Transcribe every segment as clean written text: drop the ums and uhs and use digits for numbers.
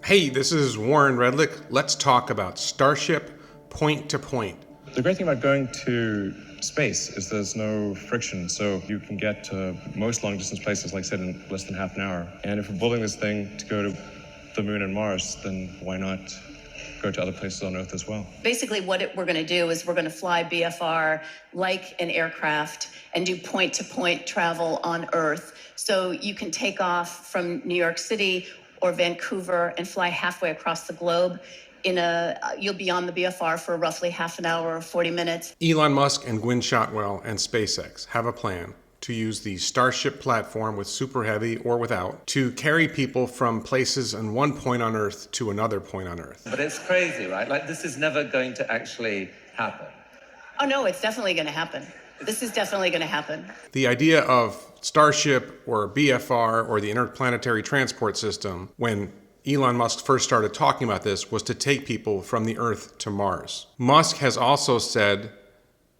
Hey, this is Warren Redlick. Let's talk about Starship point to point. The great thing about going to space is there's no friction, so you can get to most long distance places, like I said, in less than half an hour. And if we're building this thing to go to the moon and Mars, then why not go to other places on Earth as well? Basically, what we're going to do is we're going to fly BFR like an aircraft and do point-to-point travel on Earth. So you can take off from New York City or Vancouver and fly halfway across the globe. You'll be on the BFR for roughly half an hour or 40 minutes. Elon Musk and Gwynne Shotwell and SpaceX have a plan to use the Starship platform with Super Heavy or without to carry people from places on one point on Earth to another point on Earth. But it's crazy, right? Like, this is never going to actually happen. Oh, no, it's definitely going to happen. This is definitely going to happen. The idea of Starship or BFR or the Interplanetary Transport System, when Elon Musk first started talking about this, was to take people from the Earth to Mars. Musk has also said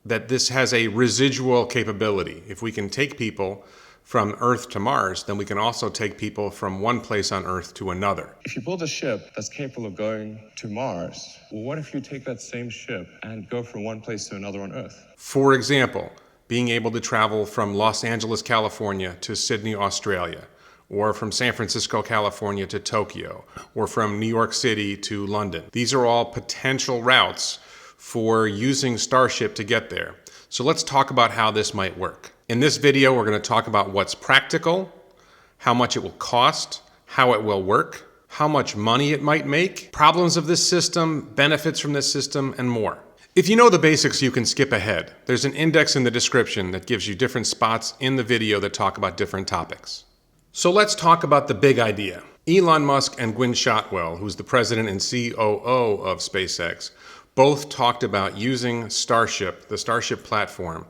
that this has a residual capability. If we can take people from Earth to Mars, then we can also take people from one place on Earth to another. If you build a ship that's capable of going to Mars, well, what if you take that same ship and go from one place to another on Earth? For example, being able to travel from Los Angeles, California to Sydney, Australia, or from San Francisco, California to Tokyo, or from New York City to London. These are all potential routes for using Starship to get there. So let's talk about how this might work. In this video, we're going to talk about what's practical, how much it will cost, how it will work, how much money it might make, problems of this system, benefits from this system, and more. If you know the basics, you can skip ahead. There's an index in the description that gives you different spots in the video that talk about different topics. So let's talk about the big idea. Elon Musk and Gwynne Shotwell, who's the president and COO of SpaceX, both talked about using Starship, the Starship platform,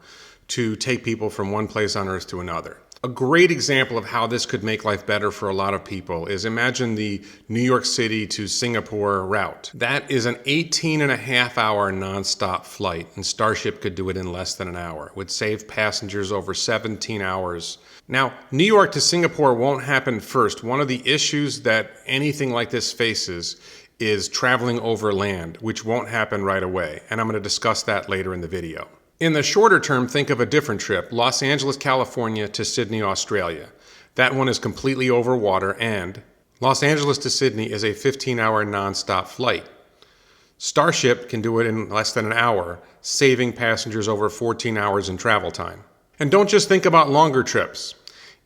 to take people from one place on Earth to another. A great example of how this could make life better for a lot of people is imagine the New York City to Singapore route. That is an 18.5-hour nonstop flight, and Starship could do it in less than an hour. It would save passengers over 17 hours. Now, New York to Singapore won't happen first. One of the issues that anything like this faces is traveling over land, which won't happen right away, and I'm going to discuss that later in the video. In the shorter term, think of a different trip, Los Angeles, California to Sydney, Australia. That one is completely over water, and Los Angeles to Sydney is a 15-hour nonstop flight. Starship can do it in less than an hour, saving passengers over 14 hours in travel time. And don't just think about longer trips.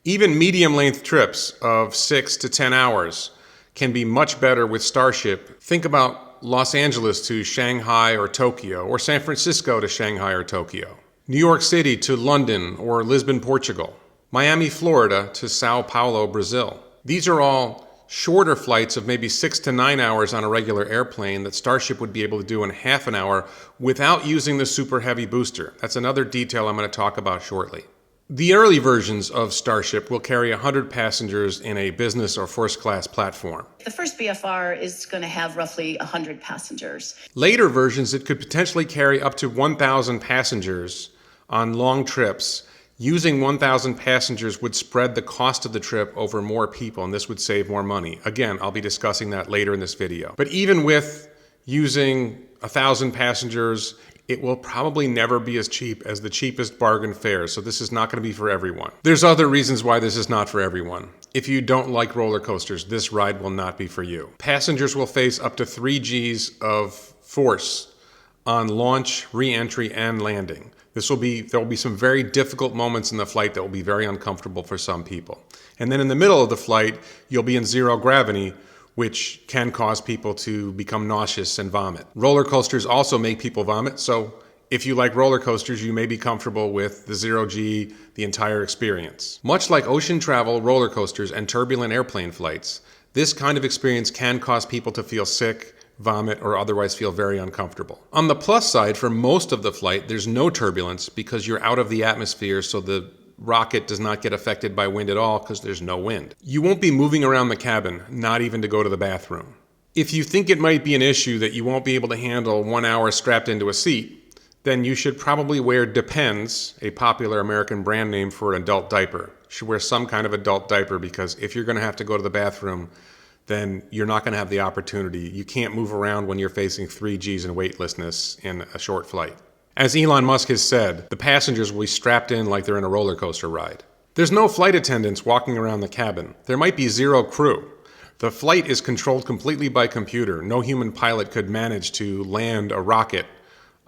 Even medium-length trips of 6 to 10 hours can be much better with Starship. Think about Los Angeles to Shanghai or Tokyo, or San Francisco to Shanghai or Tokyo. New York City to London or Lisbon, Portugal. Miami, Florida to Sao Paulo, Brazil. These are all shorter flights of maybe 6 to 9 hours on a regular airplane that Starship would be able to do in half an hour without using the Super Heavy booster. That's another detail I'm going to talk about shortly. The early versions of Starship will carry 100 passengers in a business or first class platform. The first BFR is going to have roughly 100 passengers. Later versions, it could potentially carry up to 1,000 passengers on long trips. Using 1,000 passengers would spread the cost of the trip over more people, and this would save more money. Again, I'll be discussing that later in this video. But even with using 1,000 passengers, it will probably never be as cheap as the cheapest bargain fares, so this is not going to be for everyone. There's other reasons why this is not for everyone. If you don't like roller coasters, this ride will not be for you. Passengers will face up to 3 Gs of force on launch, re-entry, and landing. There will be some very difficult moments in the flight that will be very uncomfortable for some people. And then in the middle of the flight, you'll be in zero gravity, which can cause people to become nauseous and vomit. Roller coasters also make people vomit, so if you like roller coasters, you may be comfortable with the 0G, the entire experience. Much like ocean travel, roller coasters, and turbulent airplane flights, this kind of experience can cause people to feel sick, vomit, or otherwise feel very uncomfortable. On the plus side, for most of the flight, there's no turbulence because you're out of the atmosphere, so the rocket does not get affected by wind at all because there's no wind. You won't be moving around the cabin, not even to go to the bathroom. If you think it might be an issue that you won't be able to handle 1 hour strapped into a seat, then you should probably wear Depends, a popular American brand name for an adult diaper. You should wear some kind of adult diaper because if you're going to have to go to the bathroom, then you're not going to have the opportunity. You can't move around when you're facing 3Gs and weightlessness in a short flight. As Elon Musk has said, the passengers will be strapped in like they're in a roller coaster ride. There's no flight attendants walking around the cabin. There might be zero crew. The flight is controlled completely by computer. No human pilot could manage to land a rocket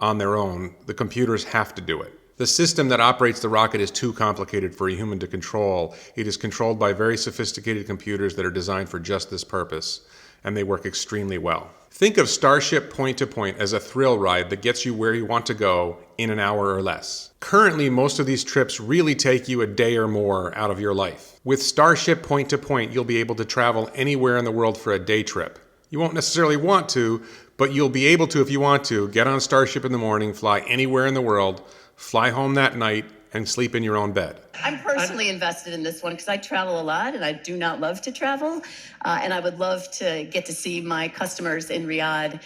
on their own. The computers have to do it. The system that operates the rocket is too complicated for a human to control. It is controlled by very sophisticated computers that are designed for just this purpose, and they work extremely well. Think of Starship point-to-point as a thrill ride that gets you where you want to go in an hour or less. Currently, most of these trips really take you a day or more out of your life. With Starship point-to-point, you'll be able to travel anywhere in the world for a day trip. You won't necessarily want to, but you'll be able to if you want to. Get on Starship in the morning, fly anywhere in the world, fly home that night, and sleep in your own bed. I'm personally invested in this one because I travel a lot and I do not love to travel. And I would love to get to see my customers in Riyadh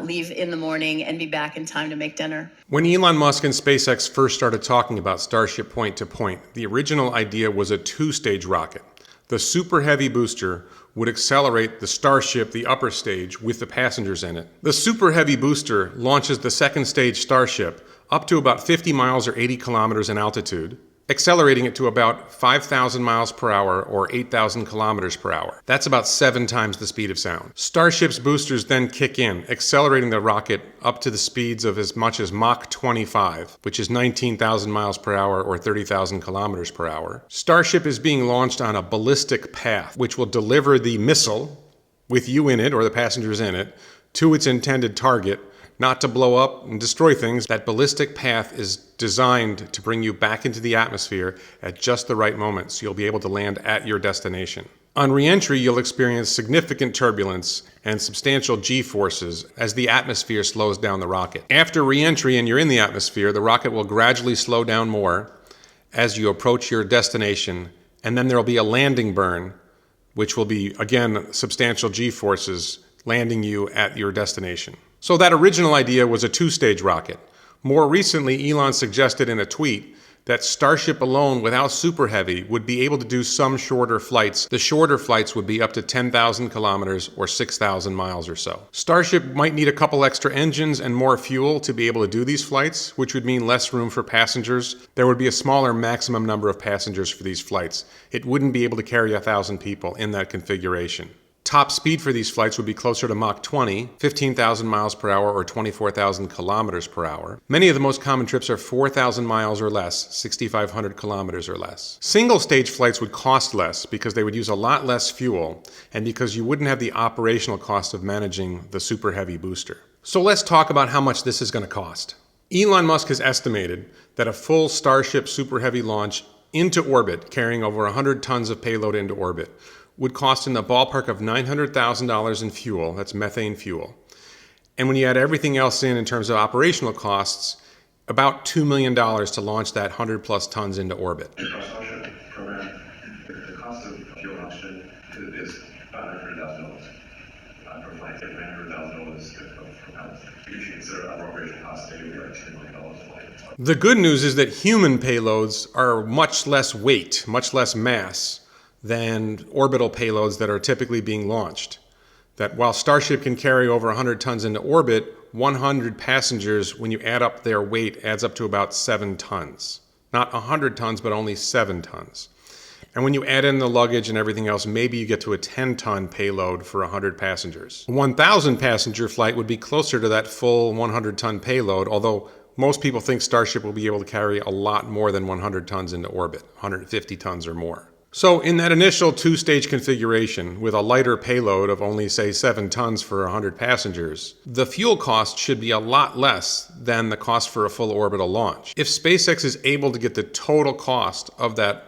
leave in the morning and be back in time to make dinner. When Elon Musk and SpaceX first started talking about Starship point-to-point, the original idea was a two-stage rocket. The Super Heavy booster would accelerate the Starship, the upper stage, with the passengers in it. The Super Heavy booster launches the second stage Starship up to about 50 miles or 80 kilometers in altitude, accelerating it to about 5,000 miles per hour or 8,000 kilometers per hour. That's about 7 times the speed of sound. Starship's boosters then kick in, accelerating the rocket up to the speeds of as much as Mach 25, which is 19,000 miles per hour or 30,000 kilometers per hour. Starship is being launched on a ballistic path, which will deliver the missile, with you in it or the passengers in it, to its intended target, not to blow up and destroy things. That ballistic path is designed to bring you back into the atmosphere at just the right moment, so you'll be able to land at your destination. On re-entry, you'll experience significant turbulence and substantial G-forces as the atmosphere slows down the rocket. After re-entry and you're in the atmosphere, the rocket will gradually slow down more as you approach your destination, and then there'll be a landing burn, which will be, again, substantial G-forces landing you at your destination. So that original idea was a two-stage rocket. More recently, Elon suggested in a tweet that Starship alone without Super Heavy would be able to do some shorter flights. The shorter flights would be up to 10,000 kilometers or 6,000 miles or so. Starship might need a couple extra engines and more fuel to be able to do these flights, which would mean less room for passengers. There would be a smaller maximum number of passengers for these flights. It wouldn't be able to carry 1,000 people in that configuration. Top speed for these flights would be closer to Mach 20, 15,000 miles per hour or 24,000 kilometers per hour. Many of the most common trips are 4,000 miles or less, 6,500 kilometers or less. Single-stage flights would cost less because they would use a lot less fuel and because you wouldn't have the operational cost of managing the Super Heavy booster. So let's talk about how much this is going to cost. Elon Musk has estimated that a full Starship Super Heavy launch into orbit, carrying over 100 tons of payload into orbit, would cost in the ballpark of $900,000 in fuel. That's methane fuel. And when you add everything else in terms of operational costs, about $2 million to launch that 100 plus tons into orbit. Our Starship program, the cost of fuel oxygen is about $900,000 per flight. $900,000 for pilots. You should consider our operation costs, maybe like $2 million a flight. The good news is that human payloads are much less weight, much less mass than orbital payloads that are typically being launched. That while Starship can carry over 100 tons into orbit, 100 passengers, when you add up their weight, adds up to about 7 tons. Not 100 tons, but only 7 tons. And when you add in the luggage and everything else, maybe you get to a 10-ton payload for 100 passengers. A 1,000-passenger flight would be closer to that full 100-ton payload, although most people think Starship will be able to carry a lot more than 100 tons into orbit, 150 tons or more. So in that initial two-stage configuration, with a lighter payload of only, say, 7 tons for 100 passengers, the fuel cost should be a lot less than the cost for a full orbital launch. If SpaceX is able to get the total cost of that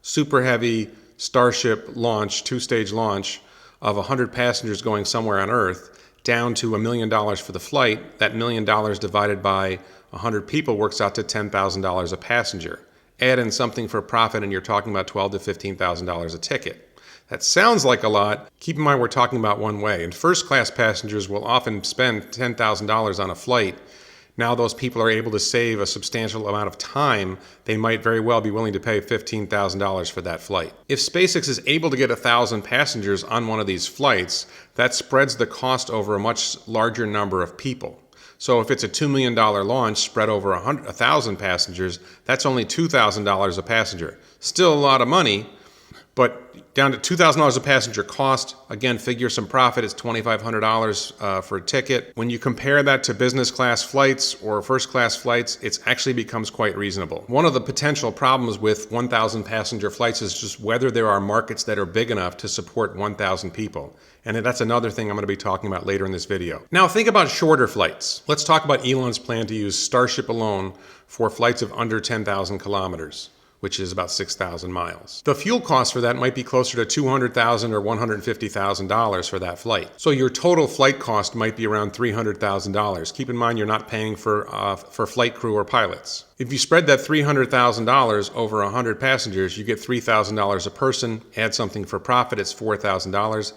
Super Heavy Starship launch, two-stage launch, of 100 passengers going somewhere on Earth, down to $1 million for the flight, that $1 million divided by 100 people works out to $10,000 a passenger. Add in something for profit and you're talking about $12,000 to $15,000 a ticket. That sounds like a lot. Keep in mind we're talking about one way. And first-class passengers will often spend $10,000 on a flight Now those people are able to save a substantial amount of time. They might very well be willing to pay $15,000 for that flight. If SpaceX is able to get 1,000 passengers on one of these flights, that spreads the cost over a much larger number of people. So if it's a $2 million launch spread over 1,000 passengers, that's only $2,000 a passenger. Still a lot of money, but down to $2,000 a passenger cost. Again, figure some profit. It's $2,500 for a ticket. When you compare that to business class flights or first class flights, it actually becomes quite reasonable. One of the potential problems with 1,000 passenger flights is just whether there are markets that are big enough to support 1,000 people. And that's another thing I'm going to be talking about later in this video. Now think about shorter flights. Let's talk about Elon's plan to use Starship alone for flights of under 10,000 kilometers. Which is about 6,000 miles. The fuel cost for that might be closer to $200,000 or $150,000 for that flight. So your total flight cost might be around $300,000. Keep in mind you're not paying for flight crew or pilots. If you spread that $300,000 over 100 passengers, you get $3,000 a person. Add something for profit, it's $4,000.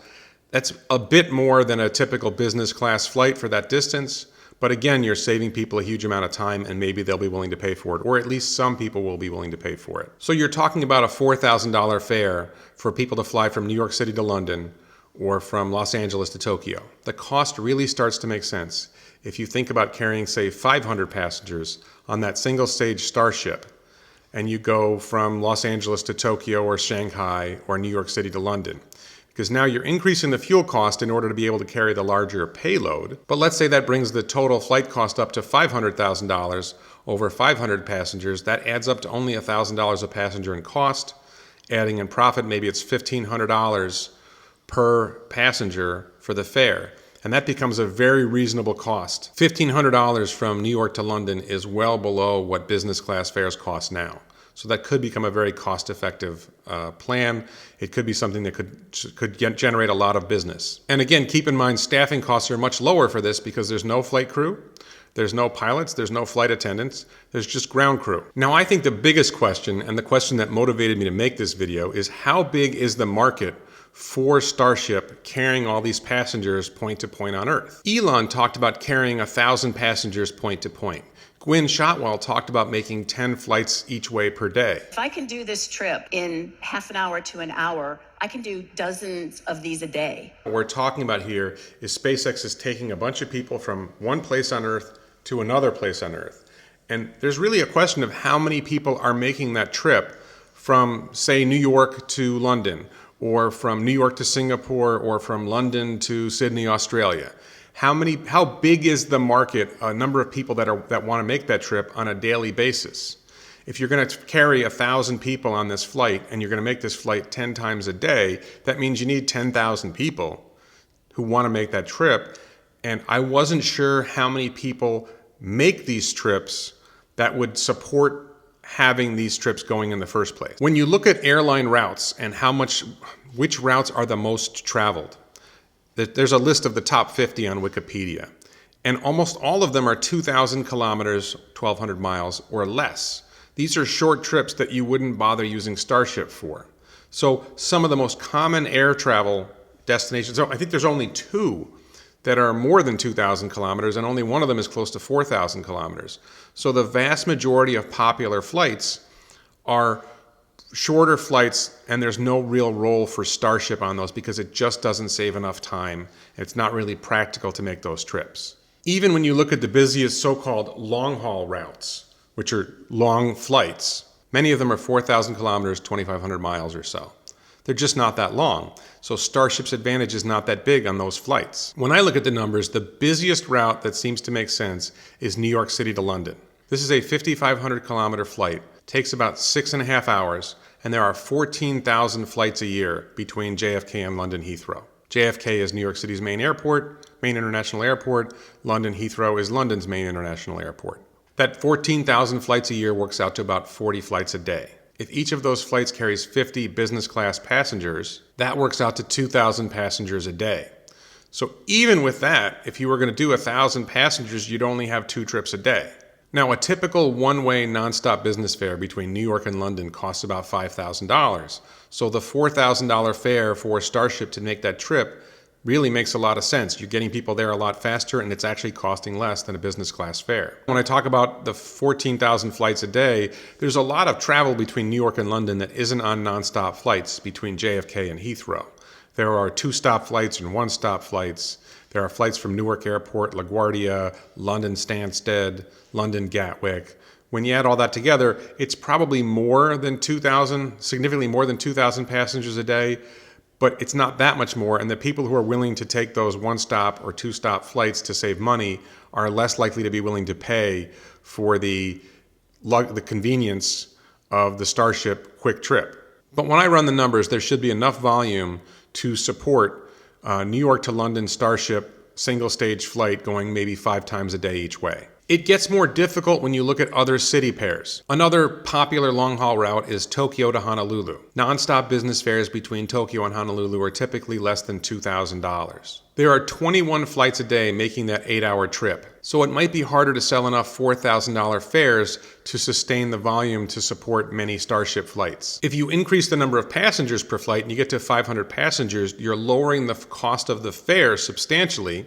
That's a bit more than a typical business class flight for that distance. But again, you're saving people a huge amount of time and maybe they'll be willing to pay for it, or at least some people will be willing to pay for it. So you're talking about a $4,000 fare for people to fly from New York City to London or from Los Angeles to Tokyo. The cost really starts to make sense if you think about carrying, say, 500 passengers on that single stage Starship and you go from Los Angeles to Tokyo or Shanghai or New York City to London. Because now you're increasing the fuel cost in order to be able to carry the larger payload. But let's say that brings the total flight cost up to $500,000 over 500 passengers. That adds up to only $1,000 a passenger in cost. Adding in profit, maybe it's $1,500 per passenger for the fare. And that becomes a very reasonable cost. $1,500 from New York to London is well below what business class fares cost now. So that could become a very cost-effective plan. It could be something that could generate a lot of business. And again, keep in mind staffing costs are much lower for this because there's no flight crew, there's no pilots, there's no flight attendants, there's just ground crew. Now I think the biggest question, and the question that motivated me to make this video, is how big is the market for Starship carrying all these passengers point to point on Earth? Elon talked about carrying 1,000 passengers point to point. Gwynne Shotwell talked about making 10 flights each way per day. If I can do this trip in half an hour to an hour, I can do dozens of these a day. What we're talking about here is SpaceX is taking a bunch of people from one place on Earth to another place on Earth. And there's really a question of how many people are making that trip from, say, New York to London, or from New York to Singapore, or from London to Sydney, Australia. How big is the market, a number of people that want to make that trip on a daily basis? If you're going to carry 1,000 people on this flight and you're going to make this flight 10 times a day, that means you need 10,000 people who want to make that trip. And I wasn't sure how many people make these trips that would support having these trips going in the first place. When you look at airline routes and which routes are the most traveled, there's a list of the top 50 on Wikipedia, and almost all of them are 2,000 kilometers, 1,200 miles or less. These are short trips that you wouldn't bother using Starship for. So some of the most common air travel destinations, I think there's only 2 that are more than 2,000 kilometers, and only one of them is close to 4,000 kilometers. So the vast majority of popular flights are shorter flights, and there's no real role for Starship on those because it just doesn't save enough time. It's not really practical to make those trips. Even when you look at the busiest so-called long-haul routes, which are long flights, many of them are 4,000 kilometers, 2,500 miles or so. They're just not that long. So Starship's advantage is not that big on those flights. When I look at the numbers, the busiest route that seems to make sense is New York City to London. This is a 5,500 kilometer flight. Takes about 6.5 hours, and there are 14,000 flights a year between JFK and London Heathrow. JFK is New York City's main international airport. London Heathrow is London's main international airport. That 14,000 flights a year works out to about 40 flights a day. If each of those flights carries 50 business class passengers, that works out to 2,000 passengers a day. So even with that, if you were going to do 1,000 passengers, you'd only have 2 trips a day. Now, a typical one-way nonstop business fare between New York and London costs about $5,000. So the $4,000 fare for Starship to make that trip really makes a lot of sense. You're getting people there a lot faster, and it's actually costing less than a business class fare. When I talk about the 14,000 flights a day, there's a lot of travel between New York and London that isn't on nonstop flights between JFK and Heathrow. There are 2-stop flights and 1-stop flights. There are flights from Newark Airport, LaGuardia, London Stansted, London Gatwick. When you add all that together, it's probably more than 2,000, significantly more than 2,000 passengers a day, but it's not that much more. And the people who are willing to take those 1-stop or 2-stop flights to save money are less likely to be willing to pay for the convenience of the Starship quick trip. But when I run the numbers, there should be enough volume to support New York to London Starship single-stage flight going maybe 5 times a day each way. It gets more difficult when you look at other city pairs. Another popular long-haul route is Tokyo to Honolulu. Non-stop business fares between Tokyo and Honolulu are typically less than $2,000. There are 21 flights a day making that 8-hour trip, so it might be harder to sell enough $4,000 fares to sustain the volume to support many Starship flights. If you increase the number of passengers per flight and you get to 500 passengers, you're lowering the cost of the fare substantially.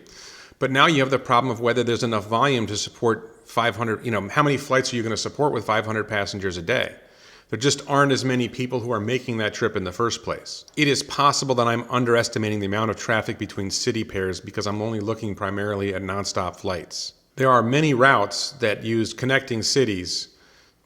But now you have the problem of whether there's enough volume to support 500, how many flights are you going to support with 500 passengers a day? There just aren't as many people who are making that trip in the first place. It is possible that I'm underestimating the amount of traffic between city pairs because I'm only looking primarily at nonstop flights. There are many routes that use connecting cities,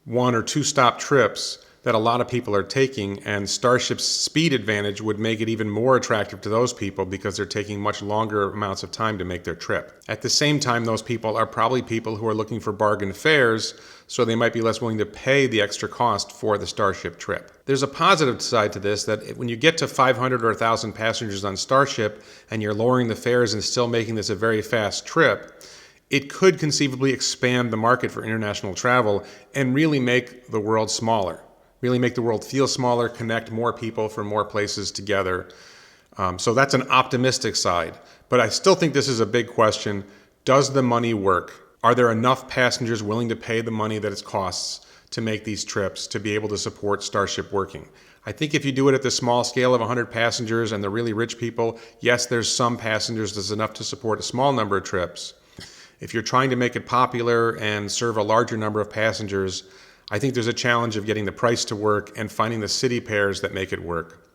1 or 2-stop trips, that a lot of people are taking, and Starship's speed advantage would make it even more attractive to those people because they're taking much longer amounts of time to make their trip. At the same time, those people are probably people who are looking for bargain fares, so they might be less willing to pay the extra cost for the Starship trip. There's a positive side to this, that when you get to 500 or 1,000 passengers on Starship and you're lowering the fares and still making this a very fast trip, it could conceivably expand the market for international travel and really make the world smaller. Really make the world feel smaller, connect more people from more places together. So that's an optimistic side. But I still think this is a big question. Does the money work? Are there enough passengers willing to pay the money that it costs to make these trips to be able to support Starship working? I think if you do it at the small scale of 100 passengers and the really rich people, yes, there's some passengers that's enough to support a small number of trips. If you're trying to make it popular and serve a larger number of passengers, I think there's a challenge of getting the price to work and finding the city pairs that make it work.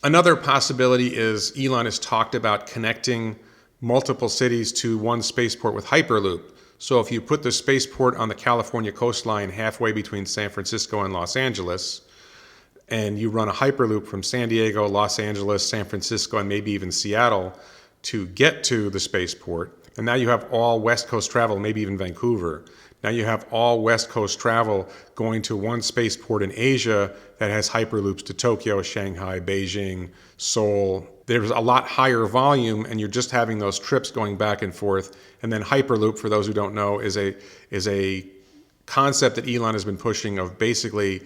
Another possibility is Elon has talked about connecting multiple cities to one spaceport with Hyperloop. So if you put the spaceport on the California coastline halfway between San Francisco and Los Angeles, and you run a Hyperloop from San Diego, Los Angeles, San Francisco, and maybe even Seattle to get to the spaceport, and now you have all West Coast travel, maybe even Vancouver. Now you have all West Coast travel going to one spaceport in Asia that has Hyperloops to Tokyo, Shanghai, Beijing, Seoul. There's a lot higher volume, and you're just having those trips going back and forth. And then Hyperloop, for those who don't know, is a concept that Elon has been pushing of basically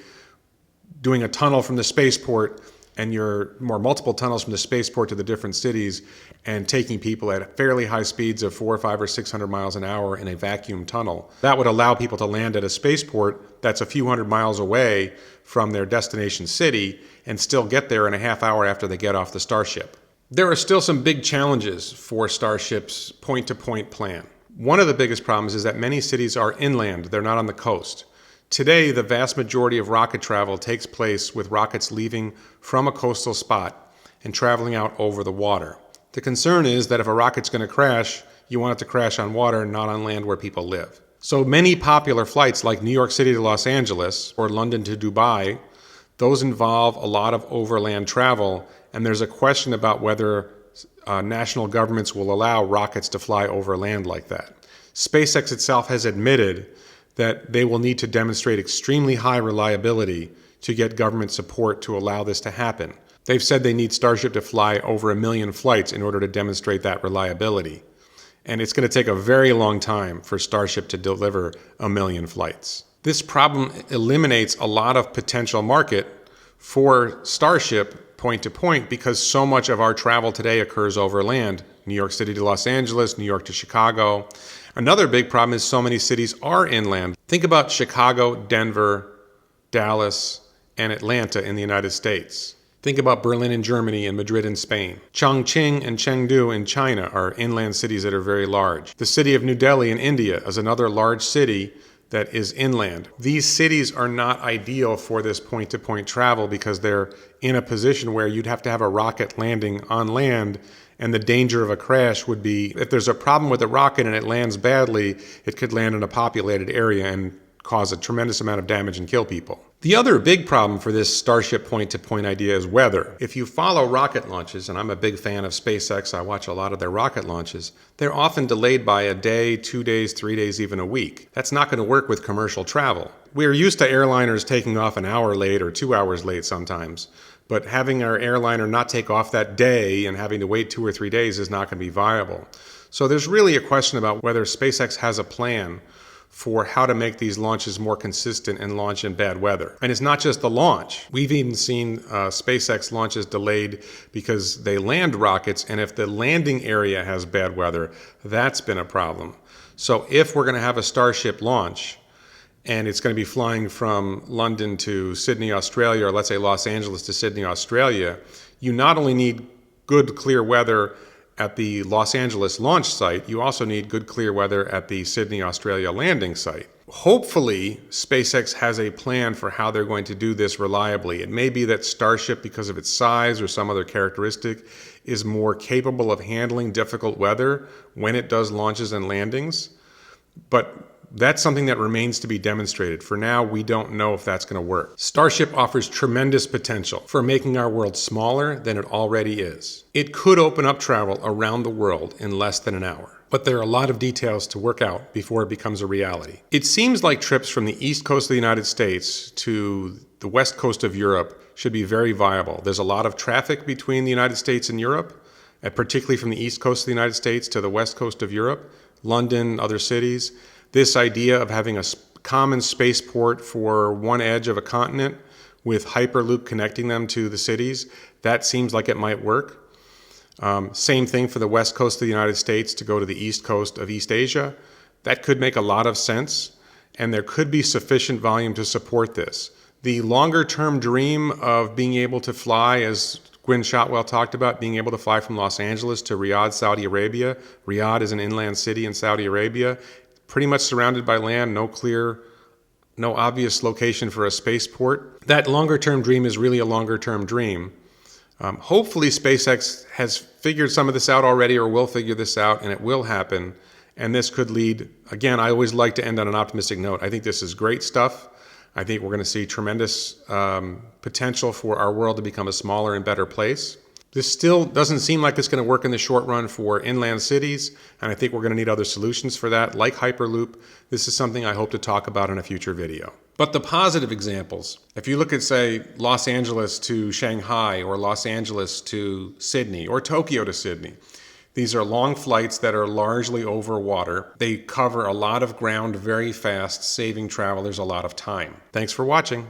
doing a tunnel from the spaceport and multiple tunnels from the spaceport to the different cities and taking people at fairly high speeds of 400, 500, or 600 miles an hour in a vacuum tunnel. That would allow people to land at a spaceport that's a few hundred miles away from their destination city and still get there in a half hour after they get off the Starship. There are still some big challenges for Starship's point-to-point plan. One of the biggest problems is that many cities are inland, they're not on the coast. Today, the vast majority of rocket travel takes place with rockets leaving from a coastal spot and traveling out over the water. The concern is that if a rocket's going to crash, you want it to crash on water, not on land where people live. So many popular flights like New York City to Los Angeles or London to Dubai, those involve a lot of overland travel, and there's a question about whether national governments will allow rockets to fly over land like that. SpaceX itself has admitted that they will need to demonstrate extremely high reliability to get government support to allow this to happen. They've said they need Starship to fly over 1 million flights in order to demonstrate that reliability. And it's going to take a very long time for Starship to deliver 1 million flights. This problem eliminates a lot of potential market for Starship point to point because so much of our travel today occurs over land. New York City to Los Angeles, New York to Chicago. Another big problem is so many cities are inland. Think about Chicago, Denver, Dallas, and Atlanta in the United States. Think about Berlin in Germany and Madrid in Spain. Chongqing and Chengdu in China are inland cities that are very large. The city of New Delhi in India is another large city that is inland. These cities are not ideal for this point-to-point travel because they're in a position where you'd have to have a rocket landing on land, and the danger of a crash would be, if there's a problem with the rocket and it lands badly, it could land in a populated area and cause a tremendous amount of damage and kill people. The other big problem for this Starship point-to-point idea is weather. If you follow rocket launches, and I'm a big fan of SpaceX, I watch a lot of their rocket launches, they're often delayed by a day, 2 days, 3 days, even a week. That's not going to work with commercial travel. We're used to airliners taking off an hour late or 2 hours late sometimes, but having our airliner not take off that day and having to wait 2 or 3 days is not going to be viable. So there's really a question about whether SpaceX has a plan for how to make these launches more consistent and launch in bad weather. And it's not just the launch. We've even seen SpaceX launches delayed because they land rockets, and if the landing area has bad weather, that's been a problem. So if we're going to have a Starship launch, and it's going to be flying from London to Sydney, Australia, or let's say Los Angeles to Sydney, Australia, you not only need good, clear weather at the Los Angeles launch site, you also need good clear weather at the Sydney, Australia landing site. Hopefully, SpaceX has a plan for how they're going to do this reliably. It may be that Starship, because of its size or some other characteristic, is more capable of handling difficult weather when it does launches and landings, but that's something that remains to be demonstrated. For now, we don't know if that's going to work. Starship offers tremendous potential for making our world smaller than it already is. It could open up travel around the world in less than an hour, but there are a lot of details to work out before it becomes a reality. It seems like trips from the east coast of the United States to the west coast of Europe should be very viable. There's a lot of traffic between the United States and Europe, and particularly from the east coast of the United States to the west coast of Europe, London, other cities. This idea of having a common spaceport for one edge of a continent with Hyperloop connecting them to the cities, that seems like it might work. Same thing for the west coast of the United States to go to the east coast of East Asia. That could make a lot of sense, and there could be sufficient volume to support this. The longer-term dream of being able to fly, as Gwynne Shotwell talked about, being able to fly from Los Angeles to Riyadh, Saudi Arabia. Riyadh is an inland city in Saudi Arabia, pretty much surrounded by land, no obvious location for a spaceport. That longer-term dream is really a longer-term dream. Hopefully SpaceX has figured some of this out already, or will figure this out, and it will happen. And this could lead, again, I always like to end on an optimistic note. I think this is great stuff. I think we're going to see tremendous potential for our world to become a smaller and better place. This still doesn't seem like it's going to work in the short run for inland cities, and I think we're going to need other solutions for that, like Hyperloop. This is something I hope to talk about in a future video. But the positive examples, if you look at, say, Los Angeles to Shanghai, or Los Angeles to Sydney, or Tokyo to Sydney, these are long flights that are largely over water. They cover a lot of ground very fast, saving travelers a lot of time. Thanks for watching.